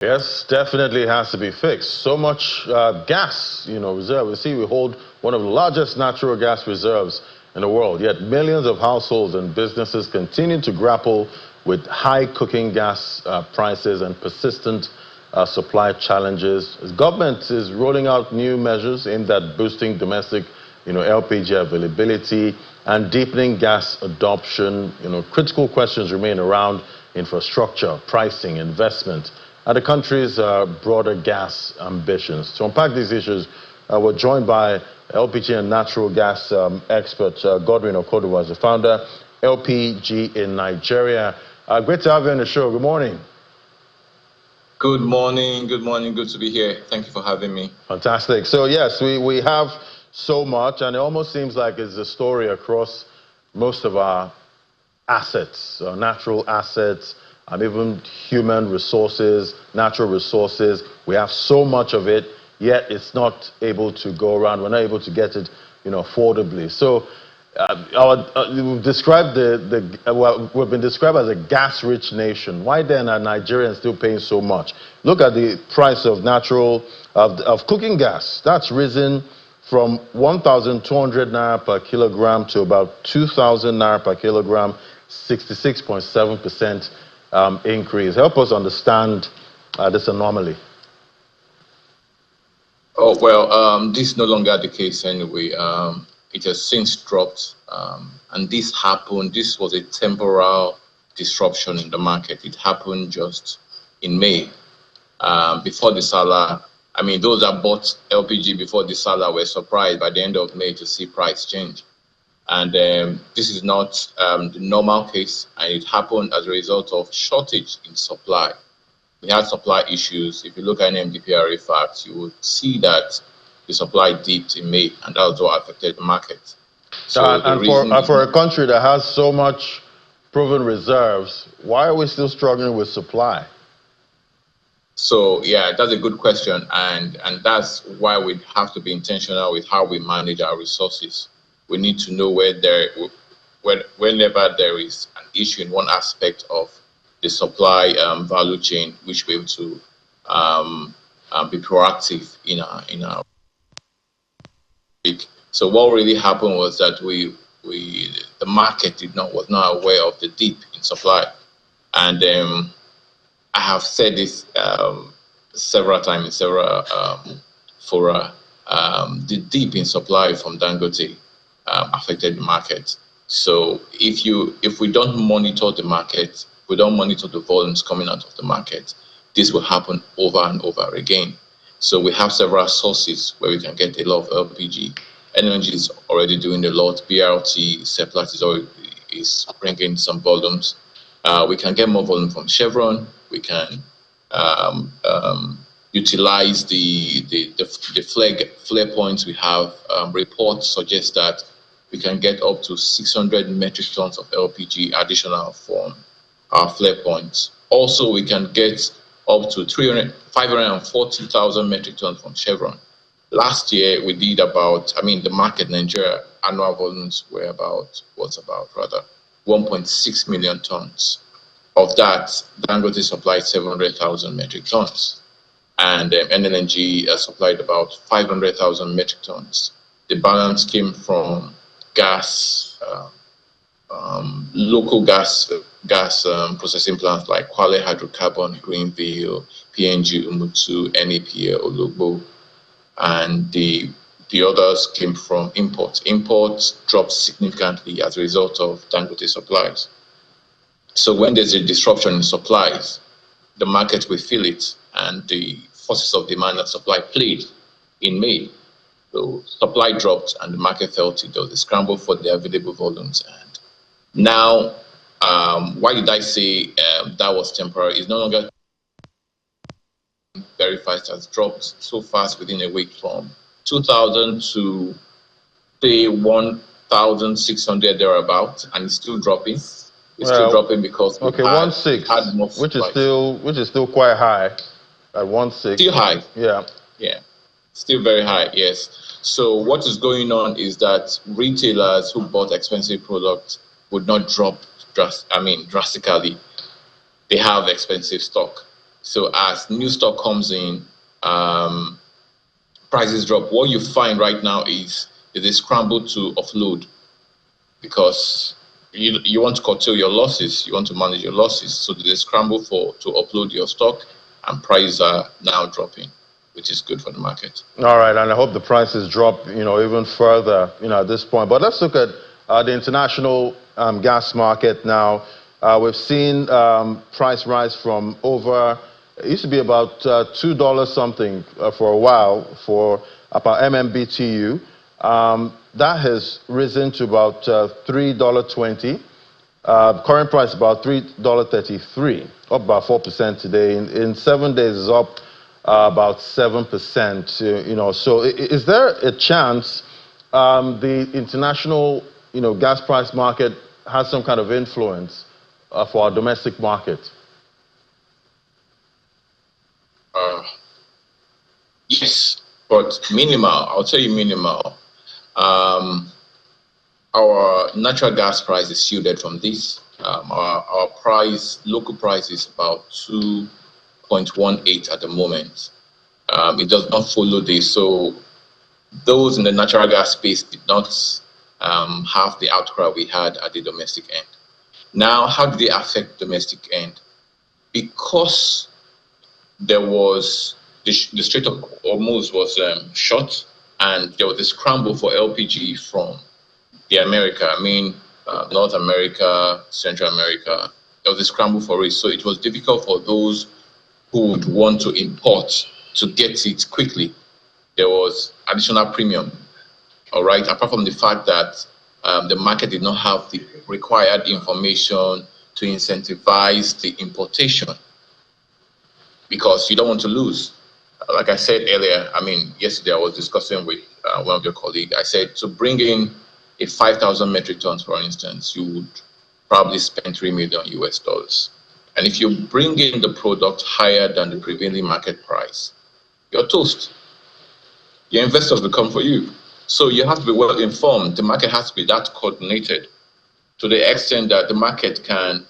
Yes, definitely has to be fixed. So much gas, reserve. We see we hold one of the largest natural gas reserves in the world, yet millions of households and businesses continue to grapple with high cooking gas prices and persistent supply challenges. The government is rolling out new measures aimed at boosting domestic, LPG availability and deepening gas adoption. Critical questions remain around infrastructure, pricing, investment, and the country's broader gas ambitions. To unpack these issues, we're joined by LPG and natural gas expert Godwin Okoduwa, the founder, LPG in Nigeria. Great to have you on the show. Good morning. Good morning. Good morning. Good to be here. Thank you for having me. Fantastic. So, yes, we have so much, and it almost seems like it's a story across most of our assets, natural assets, and even human resources, natural resources. We have so much of it, yet it's not able to go around. We're not able to get it, affordably. So we've described we've been described as a gas-rich nation. Why then are Nigerians still paying so much? Look at the price of of cooking gas. That's risen from 1,200 naira per kilogram to about 2,000 naira per kilogram, 66.7% increase. Help us understand this anomaly. Oh, well, this is no longer the case anyway. It has since dropped, and this was a temporal disruption in the market. It happened just in May. Before the Salah, those that bought LPG before the Salah were surprised by the end of May to see price change. And this is not the normal case, and it happened as a result of shortage in supply. We had supply issues. If you look at NMDPRA facts, you would see that the supply dipped in May, and that was what affected the market. So and for a country that has so much proven reserves, why are we still struggling with supply? So yeah, that's a good question, and that's why we have to be intentional with how we manage our resources. We need to know whenever there is an issue in one aspect of the supply value chain, which we're able to be proactive in our week. So what really happened was that the market was not aware of the dip in supply, and I have said this several times in several fora. The dip in supply from Dangote affected the market. So if we don't monitor the market, we don't monitor the volumes coming out of the market, this will happen over and over again. So we have several sources where we can get a lot of LPG. Energy is already doing a lot. BRT, Seplat is bringing some volumes. We can get more volume from Chevron. We can utilize the flare points we have. Reports suggest that we can get up to 600 metric tons of LPG additional from our flare points. Also, we can get up to 540,000 metric tons from Chevron. Last year, we did the market in Nigeria annual volumes were about 1.6 million tons. Of that, Dangote supplied 700,000 metric tons, and NLNG supplied about 500,000 metric tons. The balance came from gas, local gas processing plants like Kwale Hydrocarbon, Greenville, PNG, Umutu, NAPL, Ologbo, and the others came from imports. Imports dropped significantly as a result of Dangote supplies. So when there's a disruption in supplies, the market will feel it, and the forces of demand and supply played in May. So supply dropped and the market felt it. There was a scramble for the available volumes. And now, why did I say that was temporary? It's no longer very fast. It has dropped so fast within a week from 2,000 to say 1,600 thereabout, and it's still dropping. It's still dropping because 1.6, which is still quite high at 1.6. Still high. Yeah. Still very high, yes. So what is going on is that retailers who bought expensive products would not drop drastically. They have expensive stock. So as new stock comes in, prices drop. What you find right now is a scramble to offload, because you want to curtail your losses, you want to manage your losses. So there's a scramble to upload your stock, and prices are now dropping, which is good for the market. All right, and I hope the prices drop, even further, at this point. But let's look at the international gas market now. We've seen price rise from it used to be about $2 something for a while for about MMBTU. That has risen to about $3.20. Current price about $3.33, up about 4% today. In 7 days, is up about 7%. So is there a chance the international, gas price market has some kind of influence for our domestic market? Yes, but minimal. I'll tell you minimal. Our natural gas price is shielded from this. Our local price is about 2.18 at the moment. It does not follow this. So those in the natural gas space did not have the outcry we had at the domestic end. Now, how did it affect domestic end? Because there was the Strait of Hormuz was shut, and there was a scramble for LPG from North America, Central America. There was a scramble for it, so it was difficult for those who would want to import to get it quickly. There was additional premium, all right, apart from the fact that the market did not have the required information to incentivize the importation, because you don't want to lose. Like I said earlier, yesterday I was discussing with one of your colleagues. I said to bring in a 5,000 metric tons, for instance, you would probably spend $3 million US. And if you bring in the product higher than the prevailing market price, you're toast. Your investors will come for you. So you have to be well informed. The market has to be that coordinated to the extent that the market can,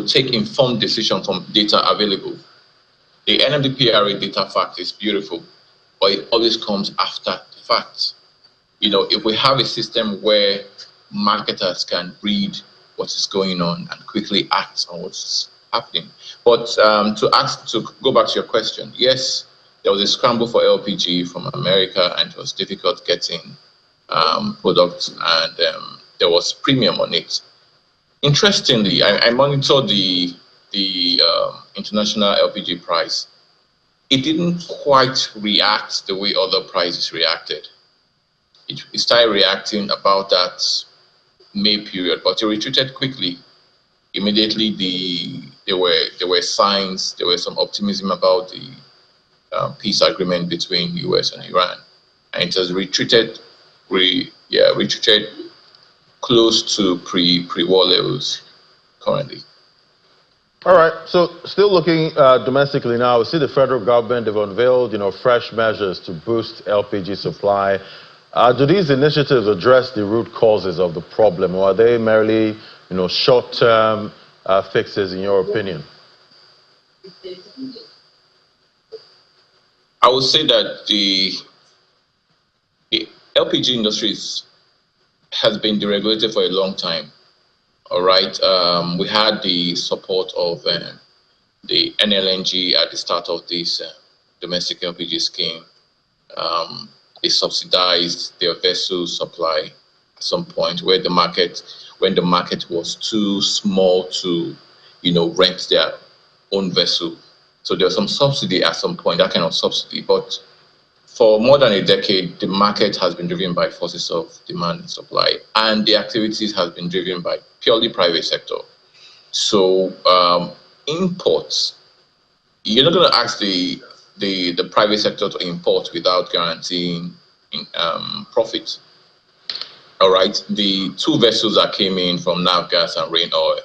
take informed decision from data available. The NMDPRA data fact is beautiful, but it always comes after the fact. If we have a system where marketers can read what is going on and quickly act on what's happening. But to go back to your question, yes, there was a scramble for LPG from America, and it was difficult getting products, and there was premium on it. Interestingly, I monitored the international LPG price. It didn't quite react the way other prices reacted. It started reacting about that May period, but it retreated quickly. Immediately, there were signs, there was some optimism about the peace agreement between US and Iran, and it has retreated close to pre-war levels currently. All right, so still looking domestically now, we see the federal government, they've unveiled, fresh measures to boost LPG supply. Do these initiatives address the root causes of the problem, or are they merely, short-term fixes, in your opinion? I would say that the LPG industry has been deregulated for a long time. All right, we had the support of the NLNG at the start of this domestic LPG scheme. They subsidized their vessel supply at some point when the market was too small to, rent their own vessel. So there was some subsidy at some point, that kind of subsidy. But for more than a decade, the market has been driven by forces of demand and supply, and the activities has been driven by purely private sector. So imports, you're not going to ask the private sector to import without guaranteeing profit. All right, the two vessels that came in from Navgas and Rain Oil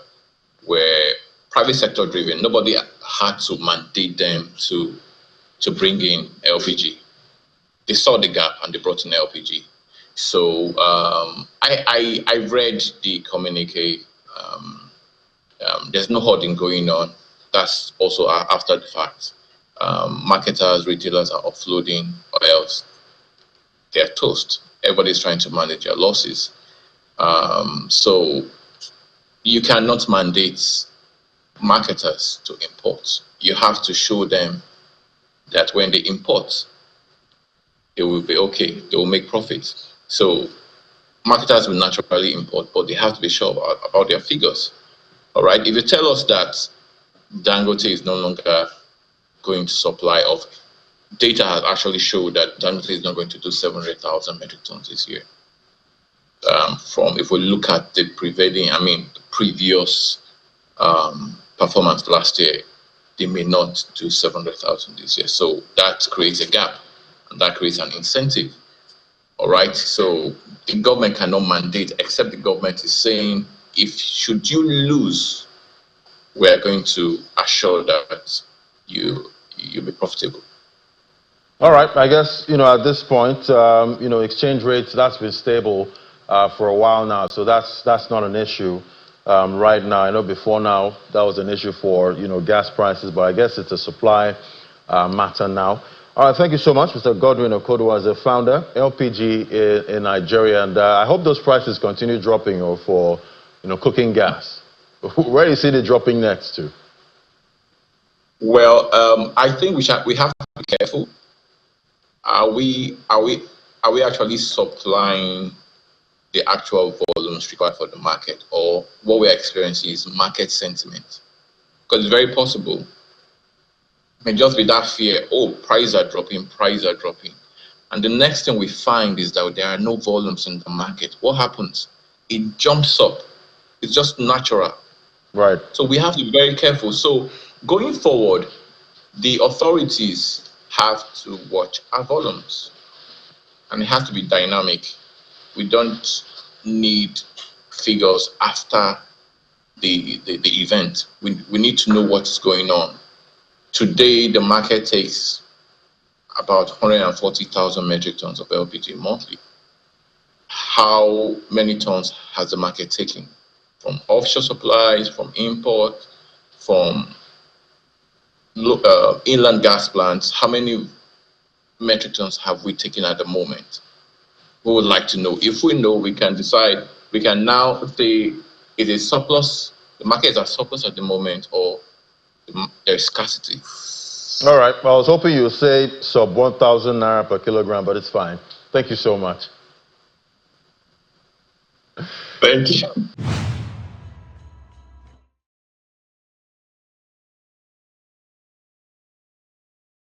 were private sector driven. Nobody had to mandate them to bring in LPG. They saw the gap and they brought in LPG. So I read the communique. There's no hoarding going on. that's also after the fact. Marketers, retailers are offloading, or else they're toast. Everybody's trying to manage their losses. So you cannot mandate marketers to import. You have to show them that when they import, it will be okay. They will make profits. So marketers will naturally import, but they have to be sure about their figures. All right. If you tell us that Dangote is no longer going to supply of data has actually showed that Dangote is not going to do 700,000 metric tons this year. From if we look at the previous performance last year, they may not do 700,000 this year. So that creates a gap, and that creates an incentive. All right. So the government cannot mandate, except the government is saying, if should you lose, we are going to assure that you'll be profitable. All right. I guess, at this point, exchange rates, that's been stable for a while now. So that's not an issue right now. I know before now that was an issue for, gas prices, but I guess it's a supply matter now. All right. Thank you so much, Mr. Godwin Okodo, as a founder, LPG in Nigeria. And I hope those prices continue dropping for, cooking gas. Where do you see it dropping next to? Well, I think we have to be careful. Are we actually supplying the actual volumes required for the market, or what we're experiencing is market sentiment? Because it's very possible it may just be that fear, prices are dropping, and the next thing we find is that there are no volumes in the market. What happens? It jumps up. It's just natural. Right. So we have to be very careful. So going forward, the authorities have to watch our volumes, and it has to be dynamic. We don't need figures after the event. We need to know what's going on. Today, the market takes about 140,000 metric tons of LPG monthly. How many tons has the market taken? From offshore supplies, from import, from inland gas plants? How many metric tons have we taken at the moment? We would like to know. If we know, we can decide. We can now say, is it surplus? The market is at surplus at the moment, or there's scarcity. All right. Well, I was hoping you would say sub 1,000 naira per kilogram, but it's fine. Thank you so much. Thank you.